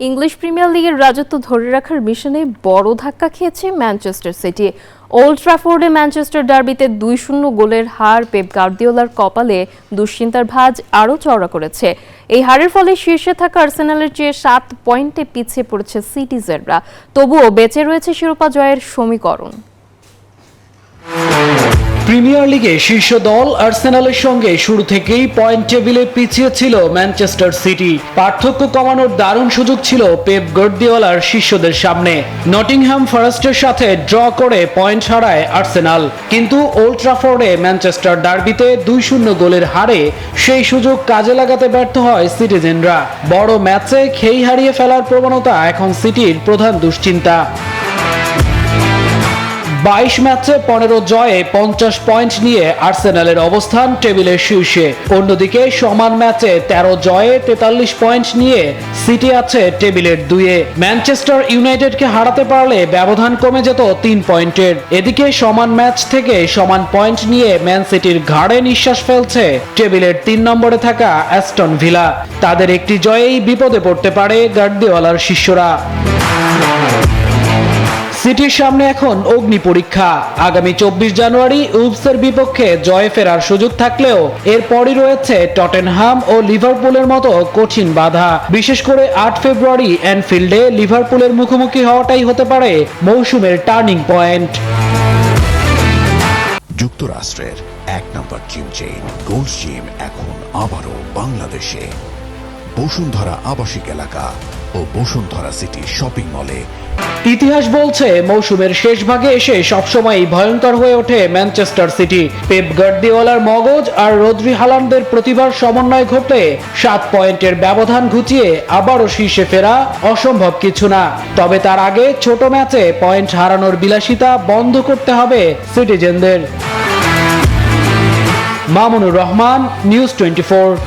English premier লিগের রাজত্ব ধরে রাখার মিশনে বড় ধাক্কা খেয়েছে ম্যানচেস্টার সিটি। ওল্ড ট্রাফোর্ডে ম্যানচেস্টার ডার্বিতে 2-0 গোলের হার পেপ গার্দিওলার কপালে দুশ্চিন্তার ভাঁজ আরও চওড়া করেছে। এই হারের ফলে শীর্ষে থাকা আর্সেনালের চেয়ে 7 পয়েন্টে পিছিয়ে পড়েছে সিটিজেনরা। তবুও বেঁচে রয়েছে শিরোপা জয়ের সমীকরণ। প্রিমিয়ার লিগে শীর্ষ দল আর্সেনালের সঙ্গে শুরু থেকেই পয়েন্ট টেবিলে পিছিয়ে ছিল ম্যানচেস্টার সিটি। পার্থক্য কমানোর দারুণ সুযোগ ছিল পেপ গার্দিওলার শিষ্যদের সামনে। নটিংহ্যাম ফরেস্টের সাথে ড্র করে পয়েন্ট হারায় আর্সেনাল, কিন্তু ওল্ড ট্রাফোর্ডে ম্যানচেস্টার ডার্বিতে 2-0 গোলের হারে সেই সুযোগ কাজে লাগাতে ব্যর্থ হয় সিটিজেনরা। বড় ম্যাচে খেই হারিয়ে ফেলার প্রবণতা এখন সিটির প্রধান দুশ্চিন্তা। 22 ম্যাচে 15 জয়ে 50 পয়েন্ট নিয়ে আর্সেনালের অবস্থান টেবিলের শীর্ষে। অন্যদিকে সমান ম্যাচে 13 জয়ে 43 পয়েন্ট নিয়ে সিটি আছে টেবিলের 2-এ। ম্যানচেস্টার ইউনাইটেডকে হারাতে পারলে ব্যবধান কমে যেত 3 পয়েন্টের। এদিকে সমান ম্যাচ থেকে সমান পয়েন্ট নিয়ে ম্যান সিটির ঘাড়ে নিঃশ্বাস ফেলছে টেবিলের 3 নম্বরে থাকা অ্যাস্টন ভিলা। তাদের একটি জয়েই বিপদে পড়তে পারে গার্দিওলার শিষ্যরা। সিটির সামনে এখন অগ্নি পরীক্ষা। আগামী 24 জানুয়ারি উলভসের বিপক্ষে জয়ে ফেরার সুযোগ থাকলেও এরপরই রয়েছে টটেনহাম ও লিভারপুলের মতো কঠিন বাধা। বিশেষ করে 8 ফেব্রুয়ারি অ্যানফিল্ডে লিভারপুলের মুখোমুখি হওয়াটাই হতে পারে মৌসুমের টার্নিং পয়েন্ট। যুক্তরাষ্ট্রের 1 নম্বর জিম চেইন গোল্ডস জিম এখন আবারও বাংলাদেশে। বসুন্ধরা আবাসিক এলাকা ও বসুন্ধরা সিটি শপিং মলে। ইতিহাস বলছে মৌসুমের শেষ ভাগে এসে সবসময় ভয়ঙ্কর হয়ে ওঠে ম্যানচেস্টার সিটি। পেপ গার্দিওলার মগজ আর রদ্রি হালান্ডের প্রতিভার সমন্বয় ঘটলে 7 পয়েন্টের ব্যবধান ঘুচিয়ে আবারও শীর্ষে ফেরা অসম্ভব কিছু না। তবে তার আগে ছোট ম্যাচে পয়েন্ট হারানোর বিলাসিতা বন্ধ করতে হবে সিটিজেনদের। মামুনুর রহমান, নিউজ 24।